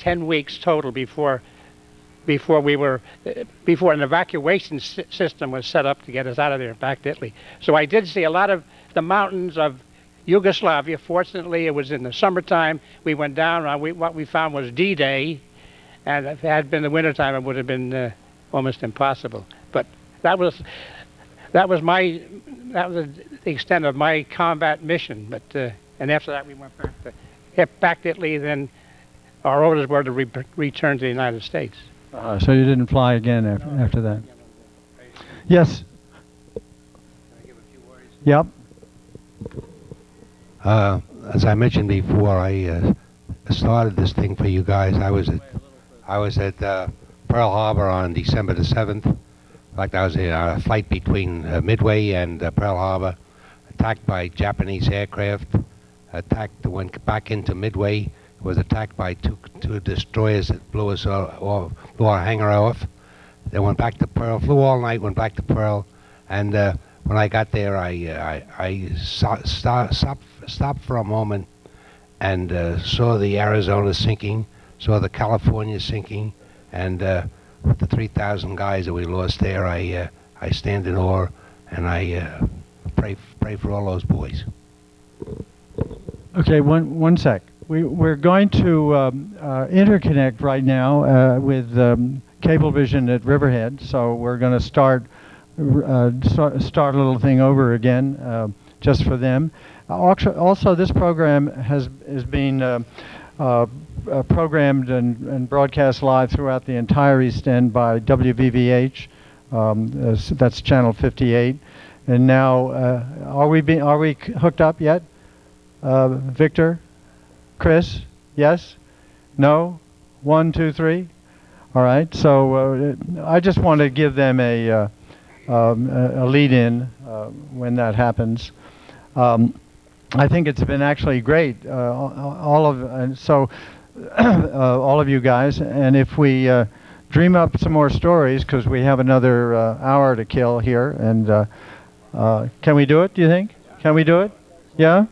10 weeks total before an evacuation system was set up to get us out of there back to Italy. So I did see a lot of the mountains of Yugoslavia. Fortunately, it was in the summertime. We went down, what we found was D-Day, and if it had been the wintertime, it would have been almost impossible. But that was the extent of my combat mission. But and after that, we went back to Italy. Then our orders were to return to the United States. So you didn't fly again after that? Yes. Can I give a few words? Yep. As I mentioned before, I started this thing for you guys. I was at Pearl Harbor on December the 7th. In fact, I was in a flight between Midway and Pearl Harbor, attacked by Japanese aircraft, went back into Midway, was attacked by two destroyers that blew our hangar off. Then went back to Pearl, flew all night, went back to Pearl, and when I got there, I stopped for a moment and saw the Arizona sinking, saw the California sinking, and with the 3,000 guys that we lost there, I stand in awe, and I pray for all those boys. Okay, one sec. We're going to interconnect right now with Cablevision at Riverhead, so we're going to start a little thing over again just for them. Also, this program has been programmed and broadcast live throughout the entire East End by WWII. That's channel 58. And now, are we hooked up yet? Victor, Chris, yes, no, 1, 2, 3. All right. So I just want to give them a lead-in when that happens. I think it's been actually great. All of you guys, and if we dream up some more stories, because we have another hour to kill here, and can we do it? Do you think? Can we do it? Yeah.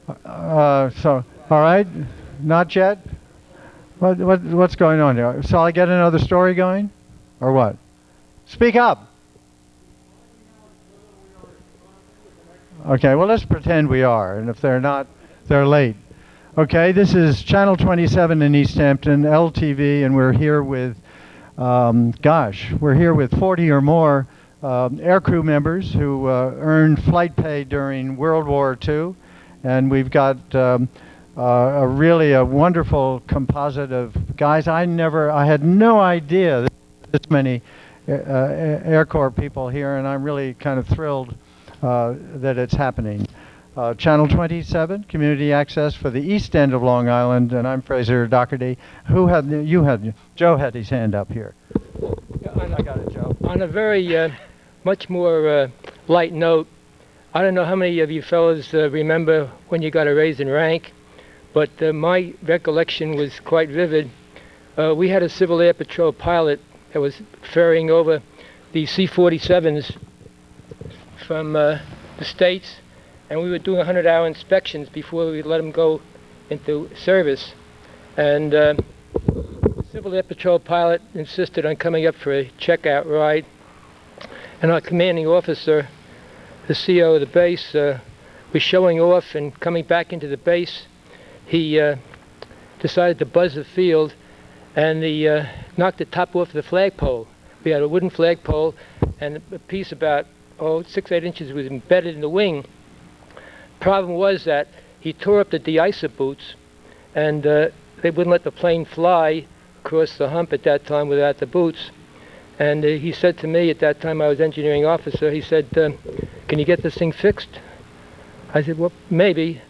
So, all right. Not yet. What's going on here? Shall I get another story going, or what? Speak up. Okay, well, let's pretend we are, and if they're not, they're late. Okay, this is Channel 27 in East Hampton, LTV, and we're here with, we're here with 40 or more aircrew members who earned flight pay during World War II, and we've got really a wonderful composite of guys. I had no idea that this many Air Corps people here, and I'm really kind of thrilled that it's happening. Channel 27, community access for the East End of Long Island, and I'm Frazer Dougherty. Joe had his hand up here. Yeah, I got it, Joe. On a very much more light note, I don't know how many of you fellows remember when you got a raise in rank, but my recollection was quite vivid. We had a Civil Air Patrol pilot that was ferrying over the C-47s from the States, and we were doing 100-hour inspections before we let them go into service. And the Civil Air Patrol pilot insisted on coming up for a checkout ride, and our commanding officer, the CO of the base, was showing off and coming back into the base. He decided to buzz the field, and he knocked the top off the flagpole. We had a wooden flagpole, and a piece about 6-8 inches was embedded in the wing. Problem was that he tore up the de-icer boots, and they wouldn't let the plane fly across the hump at that time without the boots. And he said to me, at that time I was engineering officer, he said, can you get this thing fixed? I said, well, maybe.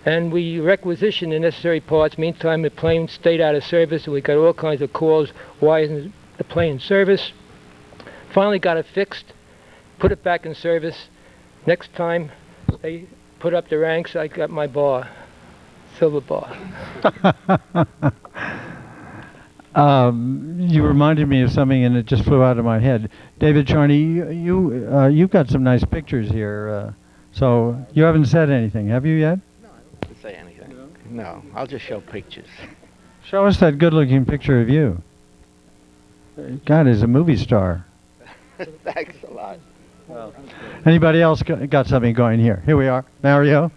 And we requisitioned the necessary parts. Meantime, the plane stayed out of service, and we got all kinds of calls, why isn't the plane in service? Finally got it fixed, put it back in service. Next time they put up the ranks, I got my bar, silver bar. You reminded me of something, and it just flew out of my head. David Charney, you've got some nice pictures here. So you haven't said anything, have you yet? No, I don't have to say anything. No, I'll just show pictures. Show us that good-looking picture of you. God, he's a movie star. Thanks a lot. Anybody else got something going here? Here we are, Mario.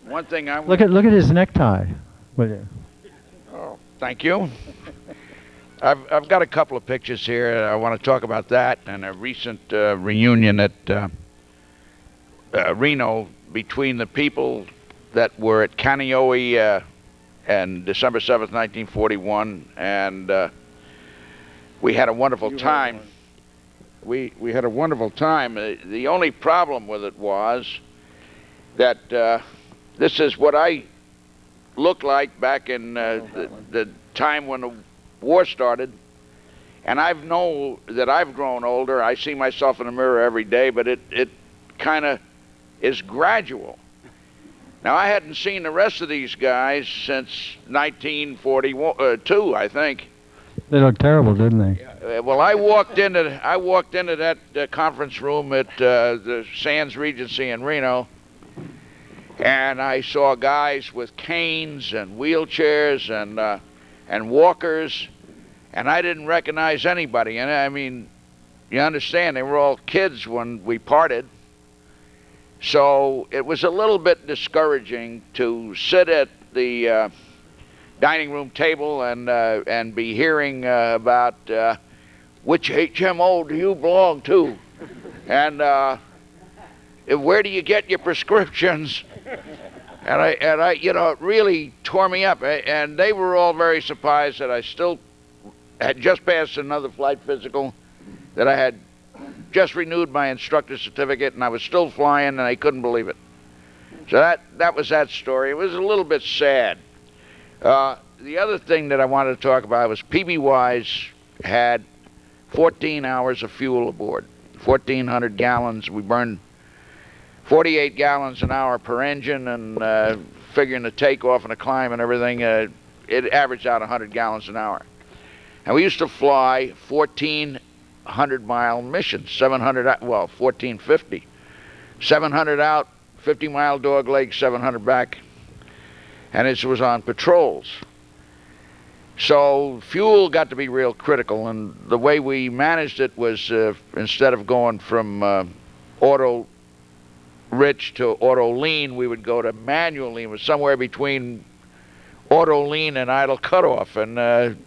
One thing I Look at his necktie. Will you? Oh, thank you. I've got a couple of pictures here. I want to talk about that and a recent reunion at Reno between the people that were at Kaneohe and December 7th, 1941, and we had a wonderful time. We had a wonderful time. The only problem with it was that this is what I looked like back in the time when the war started, and I've known that I've grown older. I see myself in the mirror every day, but it kind of is gradual. Now, I hadn't seen the rest of these guys since 1942, I think. They look terrible, didn't they? Well, I walked into that conference room at the Sands Regency in Reno, and I saw guys with canes and wheelchairs and walkers, and I didn't recognize anybody. And I mean, you understand, they were all kids when we parted. So it was a little bit discouraging to sit at the dining room table and be hearing about which HMO do you belong to, and where do you get your prescriptions, and I you know, it really tore me up. And they were all very surprised that I still had just passed another flight physical, that I had just renewed my instructor certificate, and I was still flying, and I couldn't believe it. So that was that story. It was a little bit sad. The other thing that I wanted to talk about was PBYs had 14 hours of fuel aboard, 1,400 gallons. We burned 48 gallons an hour per engine, and figuring the takeoff and the climb and everything, it averaged out 100 gallons an hour. And we used to fly 1,400-mile missions, 700 out, well, 1,450. 700 out, 50-mile dog leg, 700 back. And this was on patrols. So fuel got to be real critical, and the way we managed it was instead of going from auto rich to auto lean, we would go to manual lean. It was somewhere between auto lean and idle cutoff, and the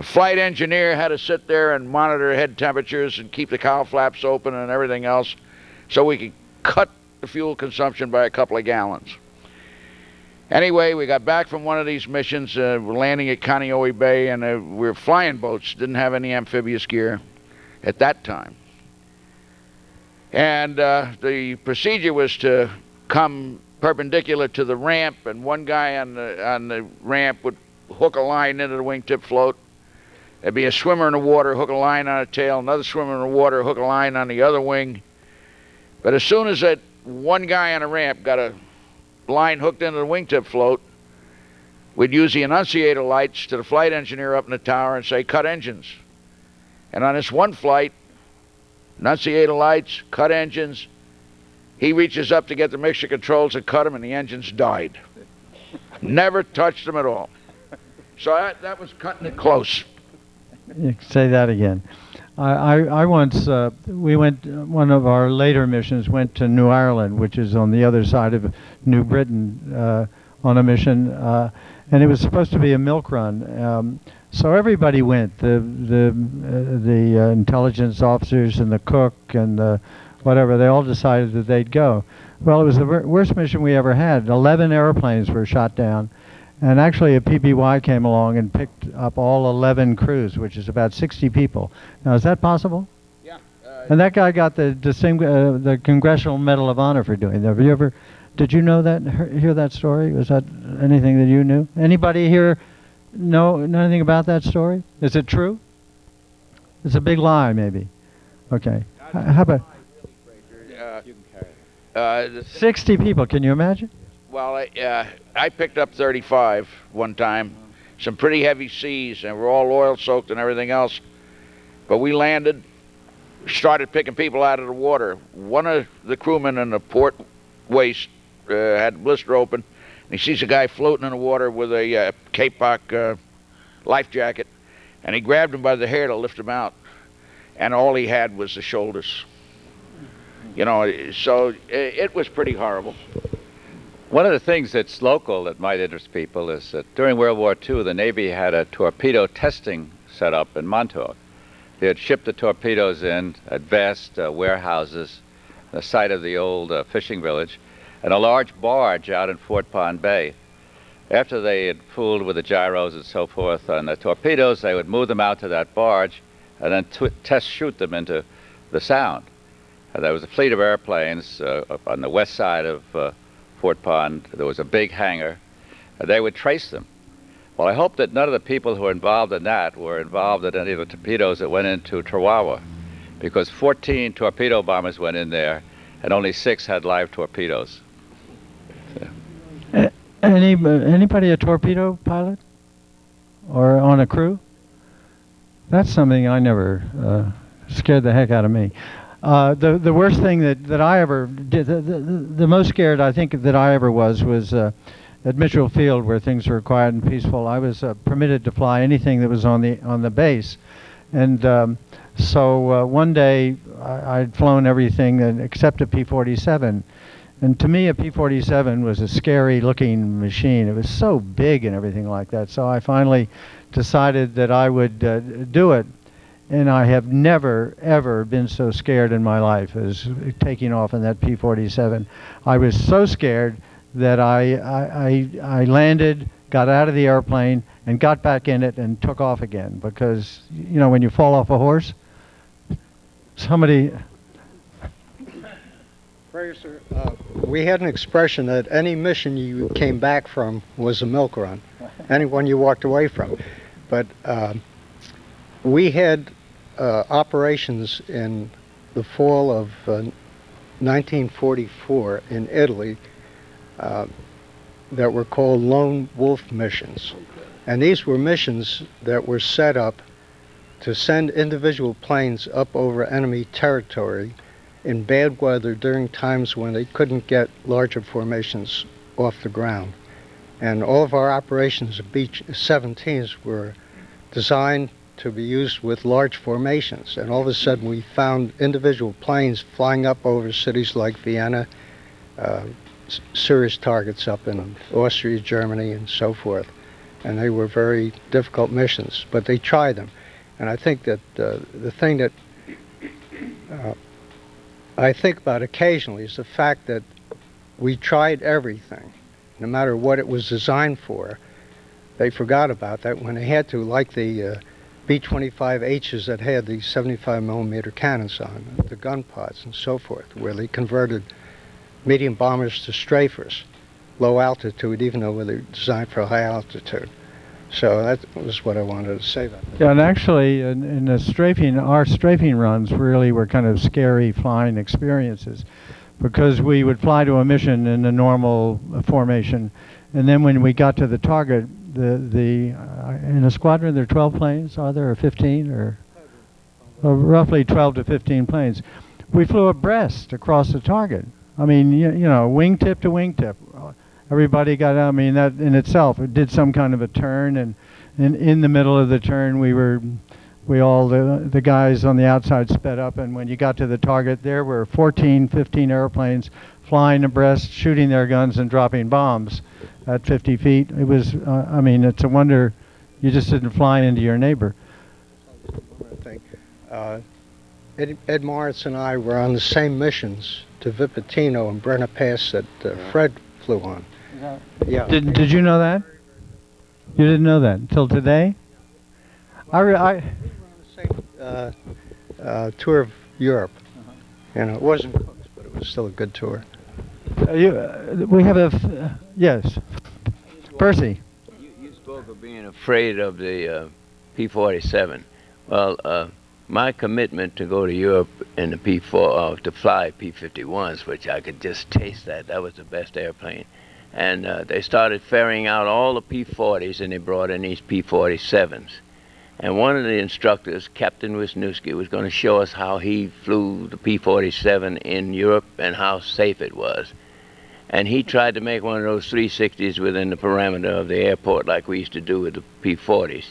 flight engineer had to sit there and monitor head temperatures and keep the cowl flaps open and everything else, so we could cut the fuel consumption by a couple of gallons. Anyway, we got back from one of these missions. We're landing at Kaneohe Bay, and we were flying boats. Didn't have any amphibious gear at that time. And the procedure was to come perpendicular to the ramp, and one guy on the ramp would hook a line into the wingtip float. There'd be a swimmer in the water, hook a line on a tail, another swimmer in the water, hook a line on the other wing. But as soon as that one guy on the ramp got a line hooked into the wingtip float, we'd use the annunciator lights to the flight engineer up in the tower and say, cut engines. And on this one flight, annunciator lights, cut engines, he reaches up to get the mixture controls and cut them, and the engines died. Never touched them at all. So that was cutting it close. Say that again. I once, we went, one of our later missions went to New Ireland, which is on the other side of New Britain, on a mission, and it was supposed to be a milk run. So everybody went, the intelligence officers and the cook and the whatever, they all decided that they'd go. Well, it was the worst mission we ever had. 11 airplanes were shot down. And actually a PBY came along and picked up all 11 crews, which is about 60 people. Now, is that possible? Yeah. And that guy got the Congressional Medal of Honor for doing that. Have you ever, did you know that, hear that story? Was that anything that you knew? Anybody here know anything about that story? Is it true? It's a big lie, maybe. Okay. How about 60 people, can you imagine? Well, I picked up 35 one time, some pretty heavy seas, and we're all oil-soaked and everything else. But we landed, started picking people out of the water. One of the crewmen in the port waist had the blister open, And he sees a guy floating in the water with a K-Poc life jacket, and he grabbed him by the hair to lift him out, and all he had was the shoulders. You know, so it was pretty horrible. One of the things that's local that might interest people is that during World War II, the Navy had a torpedo testing set up in Montauk. They had shipped the torpedoes in at vast warehouses, the site of the old fishing village, and a large barge out in Fort Pond Bay. After they had fooled with the gyros and so forth on the torpedoes, they would move them out to that barge and then test shoot them into the Sound. And there was a fleet of airplanes up on the west side of Fort Pond. There was a big hangar, and they would trace them. Well, I hope that none of the people who were involved in that were involved in any of the torpedoes that went into Chihuahua, because 14 torpedo bombers went in there, and only 6 had live torpedoes. Anybody a torpedo pilot or on a crew? That's something I never scared the heck out of me. The worst thing that I ever did, the most scared I think that I ever was at Mitchell Field, where things were quiet and peaceful. I was permitted to fly anything that was on the base, and so one day I'd flown everything except a P-47, and to me a P-47 was a scary-looking machine. It was so big and everything like that. So I finally decided that I would do it. And I have never, ever been so scared in my life as taking off in that P-47. I was so scared that I landed, got out of the airplane, and got back in it and took off again. Because, you know, when you fall off a horse, somebody... Frazer, we had an expression that any mission you came back from was a milk run. Anyone you walked away from. But we had operations in the fall of 1944 in Italy that were called lone wolf missions. And these were missions that were set up to send individual planes up over enemy territory in bad weather during times when they couldn't get larger formations off the ground. And all of our operations of B-17s were designed to be used with large formations. And all of a sudden we found individual planes flying up over cities like Vienna, serious targets up in Austria, Germany, and so forth. And they were very difficult missions, but they tried them. And I think that the thing that I think about occasionally is the fact that we tried everything, no matter what it was designed for. They forgot about that when they had to, like the B-25Hs that had the 75mm cannons on, the gun pods and so forth, where they converted medium bombers to strafers, low altitude, even though they were designed for high altitude. So that was what I wanted to say about that. Yeah, and actually, in the strafing, our strafing runs really were kind of scary flying experiences, because we would fly to a mission in a normal formation, and then when we got to the target, in a squadron there are 12 planes, are there, or 15, or roughly 12 to 15 planes. We flew abreast across the target. I mean, you know, wingtip to wingtip. Everybody got out. I mean, that in itself, it did some kind of a turn, and in the middle of the turn, the guys on the outside sped up, and when you got to the target, there were 14, 15 airplanes flying abreast, shooting their guns and dropping bombs at 50 feet. It was, I mean, it's a wonder you just didn't fly into your neighbor. Ed Moritz and I were on the same missions to Vipitino and Brenner Pass that Fred flew on. Yeah. Did you know that? You didn't know that until today? We were on the same tour of Europe. You know, it wasn't Cook's, but it was still a good tour. We have yes, Percy. You spoke of being afraid of the P-47. Well, my commitment to go to Europe in the P-4, to fly P-51s, which I could just taste that was the best airplane. And they started ferrying out all the P-40s, and they brought in these P-47s. And one of the instructors, Captain Wisniewski, was going to show us how he flew the P-47 in Europe and how safe it was. and he tried to make one of those 360s within the parameter of the airport like we used to do with the P-40s.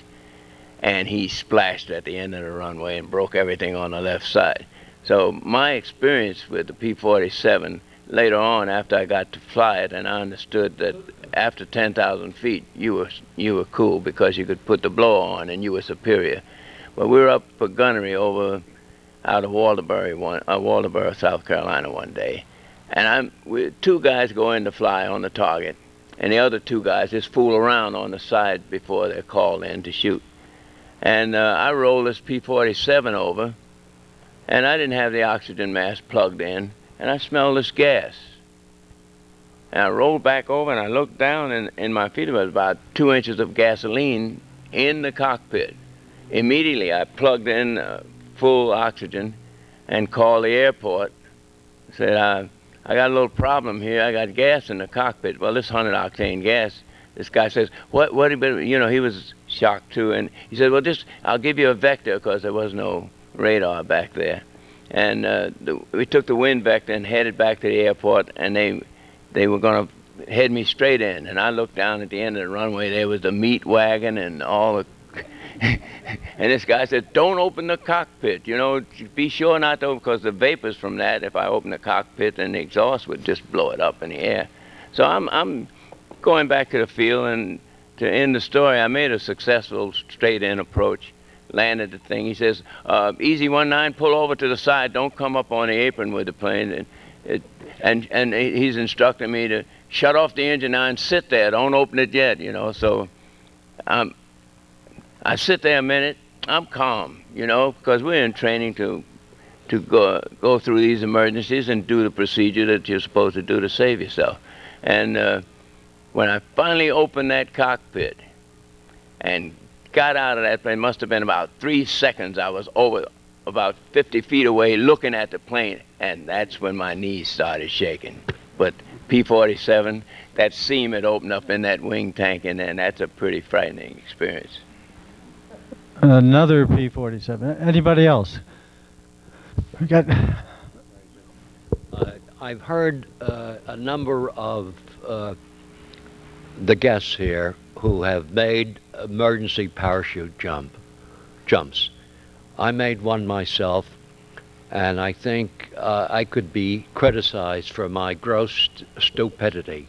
And he splashed at the end of the runway and broke everything on the left side. So my experience with the P-47 later on, after I got to fly it, and I understood that after 10,000 feet, you were cool because you could put the blower on and you were superior. Well, we were up for gunnery out of Waldoboro, South Carolina one day, and two guys go in to fly on the target, and the other two guys just fool around on the side before they're called in to shoot. And I rolled this P-47 over, and I didn't have the oxygen mask plugged in, and I smelled this gas. And I rolled back over, and I looked down, and in my feet was about 2 inches of gasoline in the cockpit. Immediately, I plugged in full oxygen and called the airport. Said, I got a little problem here. I got gas in the cockpit. Well, this 100-octane gas. This guy says, what, you know, he was shocked too. And he said, well, I'll give you a vector, because there was no radar back there. And we took the wind vector and headed back to the airport, and they were going to head me straight in. And I looked down at the end of the runway. There was the meat wagon and all the and this guy said, don't open the cockpit, you know, be sure not to, because the vapors from that, if I open the cockpit, then the exhaust would just blow it up in the air. So I'm going back to the field, and to end the story, I made a successful straight-in approach, landed the thing. He says, easy 19, pull over to the side, don't come up on the apron with the plane. And he's instructing me to shut off the engine now and sit there, don't open it yet, you know. So I sit there a minute, I'm calm, you know, because we're in training to go through these emergencies and do the procedure that you're supposed to do to save yourself. And when I finally opened that cockpit and got out of that plane, must have been about 3 seconds, I was over about 50 feet away looking at the plane, and that's when my knees started shaking. But P-47, that seam had opened up in that wing tank, and that's a pretty frightening experience. Another P-47. Anybody else? We got. I've heard a number of the guests here who have made emergency parachute jumps. I made one myself, and I think I could be criticized for my gross stupidity.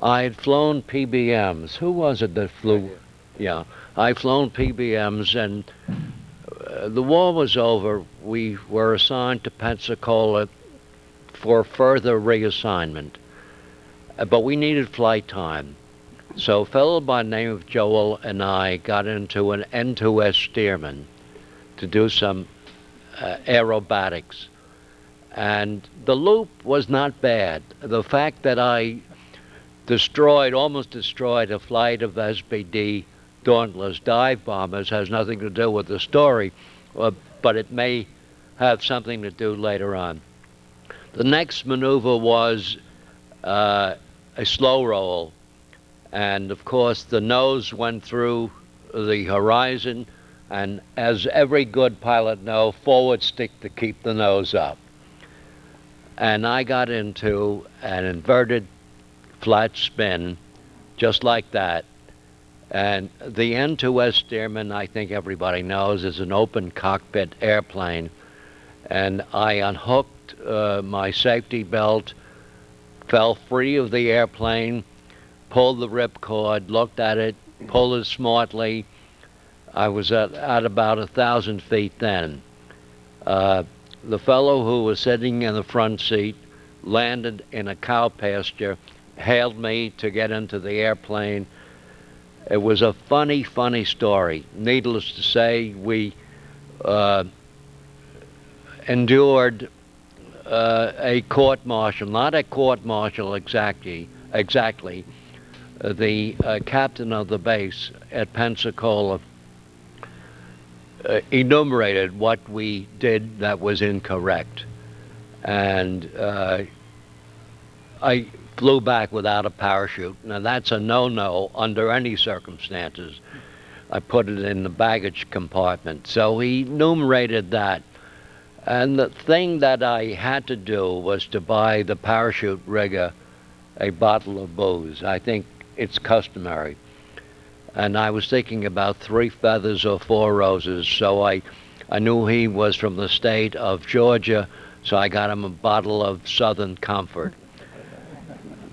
I had flown PBMs. Who was it that flew? Yeah, I'd flown PBMs, and the war was over. We were assigned to Pensacola for further reassignment, but we needed flight time. So a fellow by the name of Joel and I got into an N2S Stearman to do some aerobatics. And the loop was not bad. The fact that I almost destroyed a flight of SBD Dauntless dive bombers has nothing to do with the story, but it may have something to do later on. The next maneuver was a slow roll, and of course the nose went through the horizon, and as every good pilot knows, forward stick to keep the nose up. And I got into an inverted flat spin, just like that. And the N2S Stearman, I think everybody knows, is an open cockpit airplane. And I unhooked my safety belt, fell free of the airplane, pulled the ripcord, looked at it, pulled it smartly. I was at about 1,000 feet then. The fellow who was sitting in the front seat landed in a cow pasture, hailed me to get into the airplane. It was a funny, funny story. Needless to say, we endured a court-martial, not a court-martial exactly. The captain of the base at Pensacola enumerated what we did that was incorrect. And I flew back without a parachute. Now that's a no-no under any circumstances. I put it in the baggage compartment. So he enumerated that. And the thing that I had to do was to buy the parachute rigger a bottle of booze. I think it's customary. And I was thinking about 3 feathers or 4 roses, so I knew he was from the state of Georgia, so I got him a bottle of Southern Comfort.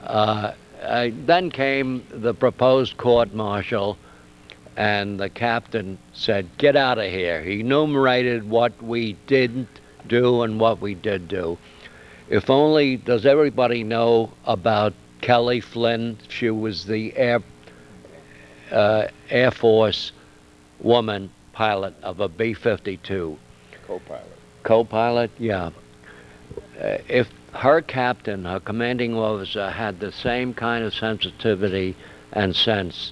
Then came the proposed court-martial, and the captain said, "Get out of here." He enumerated what we didn't do and what we did do. If only, does everybody know about Kelly Flynn? She was the Air Force woman pilot of a B-52. Co-pilot. Co-pilot, yeah. If her captain, her commanding officer, had the same kind of sensitivity and sense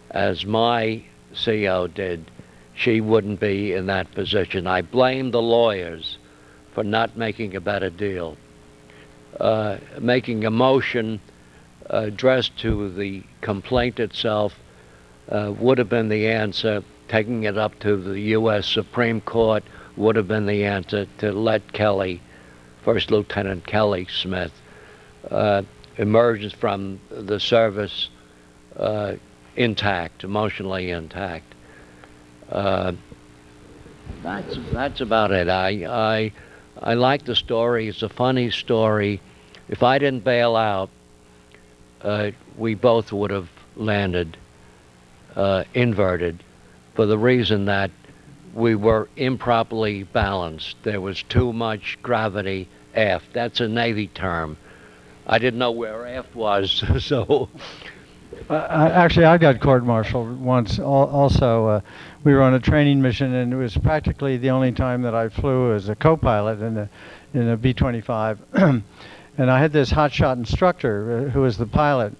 as my CO did, she wouldn't be in that position. I blame the lawyers for not making a better deal. Making a motion addressed to the complaint itself would have been the answer. Taking it up to the U.S. Supreme Court would have been the answer to let Kelly, First Lieutenant Kelly Smith, emerge from the service intact, emotionally intact. That's about it. I like the story. It's a funny story. If I didn't bail out, we both would have landed inverted, for the reason that we were improperly balanced. There was too much gravity aft. That's a Navy term. I didn't know where aft was, so. Actually, I got court-martialed once. Also, we were on a training mission, and it was practically the only time that I flew as a co-pilot in a B-25. And I had this hotshot instructor who was the pilot.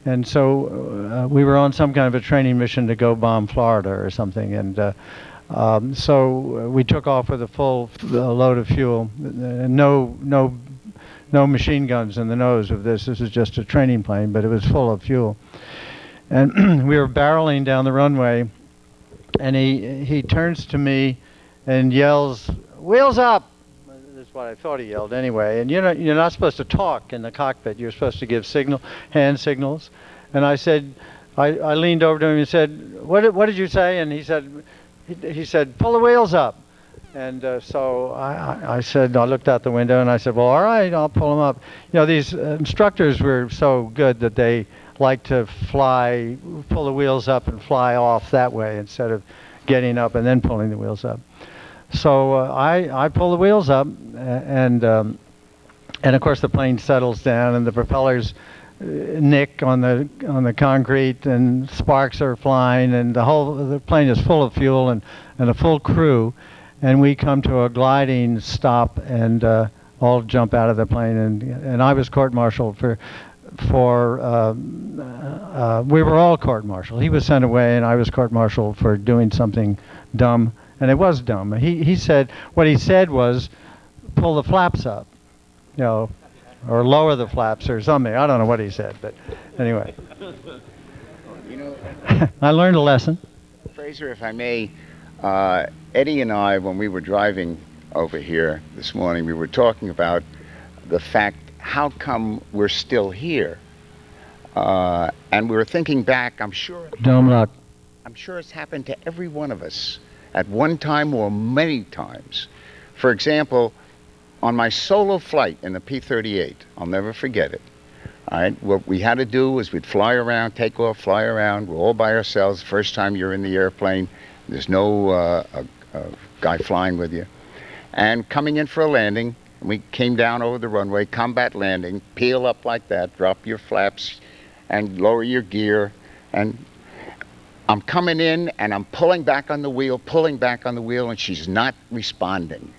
And so we were on some kind of a training mission to go bomb Florida or something. And so we took off with a full load of fuel. No machine guns in the nose of this. This was just a training plane, but it was full of fuel. And we were barreling down the runway, and he turns to me and yells, "Wheels up!" That's what I thought he yelled anyway. And you're not supposed to talk in the cockpit. You're supposed to give hand signals. And I said, I leaned over to him and said, "What did you say?" And he said, "Pull the wheels up." And so I said, I looked out the window and I said, "Well, all right, I'll pull them up." These instructors were so good that they like to pull the wheels up and fly off that way instead of getting up and then pulling the wheels up. So I pull the wheels up, and of course the plane settles down and the propellers nick on the concrete and sparks are flying and the plane is full of fuel and a full crew. And we come to a gliding stop and all jump out of the plane. And I was court-martialed for we were all court-martialed. He was sent away and I was court-martialed for doing something dumb. And it was dumb. He said, what he said was, pull the flaps up, or lower the flaps or something. I don't know what he said, but anyway. I learned a lesson. Frazer, if I may, Eddie and I, when we were driving over here this morning, we were talking about the fact, how come we're still here? And we were thinking back, I'm sure it's happened to every one of us at one time or many times. For example, on my solo flight in the P-38, I'll never forget it. All right, what we had to do was we'd fly around, take off, fly around. We're all by ourselves. First time you're in the airplane, there's no guy flying with you. And coming in for a landing, we came down over the runway, combat landing, peel up like that, drop your flaps, and lower your gear. And I'm coming in, and I'm pulling back on the wheel, and she's not responding.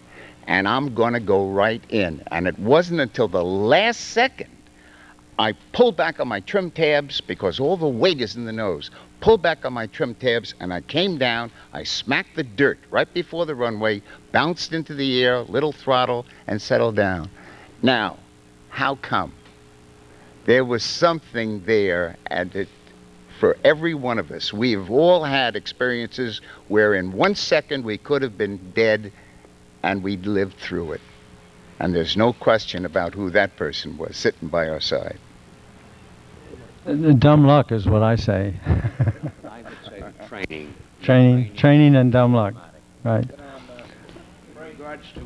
And I'm going to go right in. And it wasn't until the last second I pulled back on my trim tabs, because all the weight is in the nose. Pulled back on my trim tabs, and I came down. I smacked the dirt right before the runway, bounced into the air, little throttle, and settled down. Now, how come? There was something there, and for every one of us, we've all had experiences where in 1 second we could have been dead, and we lived through it. And there's no question about who that person was sitting by our side. Dumb luck is what I say. I would say training. Training and dumb luck. Right. Regards to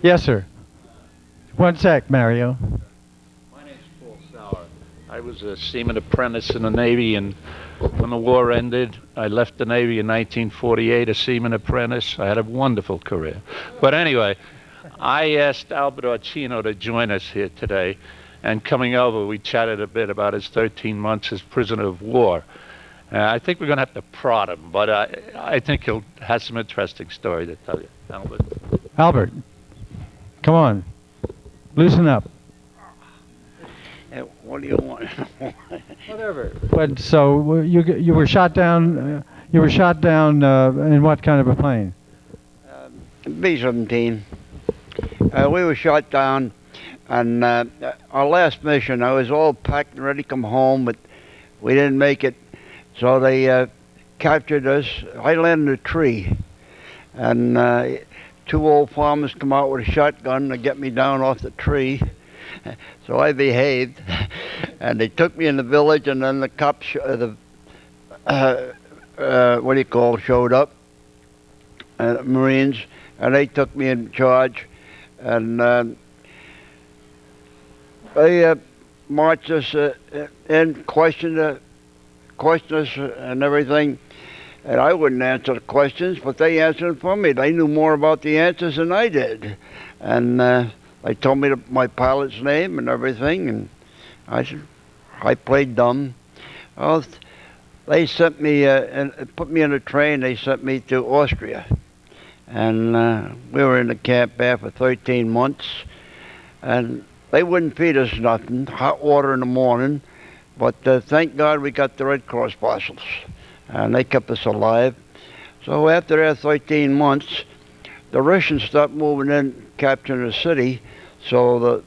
Yes, sir. One sec, Mario. My name's Paul Sauer. I was a seaman apprentice in the Navy, and when the war ended, I left the Navy in 1948, a seaman apprentice. I had a wonderful career. But anyway, I asked Albert Orcino to join us here today, and coming over, we chatted a bit about his 13 months as prisoner of war. I think we're going to have to prod him, but I think he'll have some interesting story to tell you. Albert. Albert, come on. Loosen up. What do you want? Whatever. But so you were shot down. You were shot down in what kind of a plane? B-17. We were shot down, and our last mission, I was all packed and ready to come home, but we didn't make it. So they captured us. I landed in a tree, and two old farmers come out with a shotgun to get me down off the tree. So I behaved, and they took me in the village, and then the cops, showed up, Marines, and they took me in charge, and they marched us in, questioned us and everything, and I wouldn't answer the questions, but they answered them for me. They knew more about the answers than I did, and they told me my pilot's name and everything, and I played dumb. Well, they sent me and put me in a train. They sent me to Austria, and we were in the camp there for 13 months, and they wouldn't feed us nothing, hot water in the morning, but thank God we got the Red Cross parcels, and they kept us alive. So after that 13 months, the Russians stopped moving in, capturing the city, so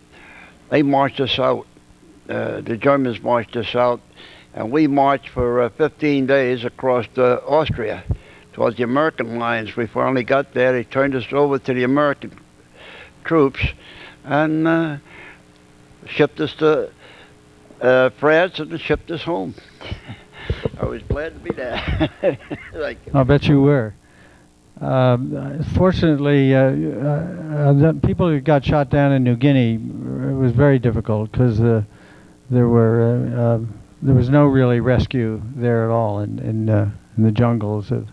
they marched us out. The Germans marched us out, and we marched for 15 days across Austria towards the American lines. We finally got there. They turned us over to the American troops and shipped us to France and shipped us home. I was glad to be there. I'll bet you were. Fortunately, the people who got shot down in New Guinea, it was very difficult because there was no really rescue there at all in the jungles of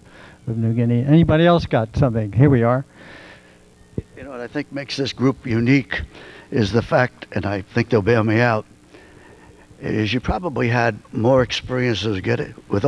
New Guinea. Anybody else got something? Here we are. You know what I think makes this group unique is the fact, and I think they'll bail me out, is you probably had more experiences with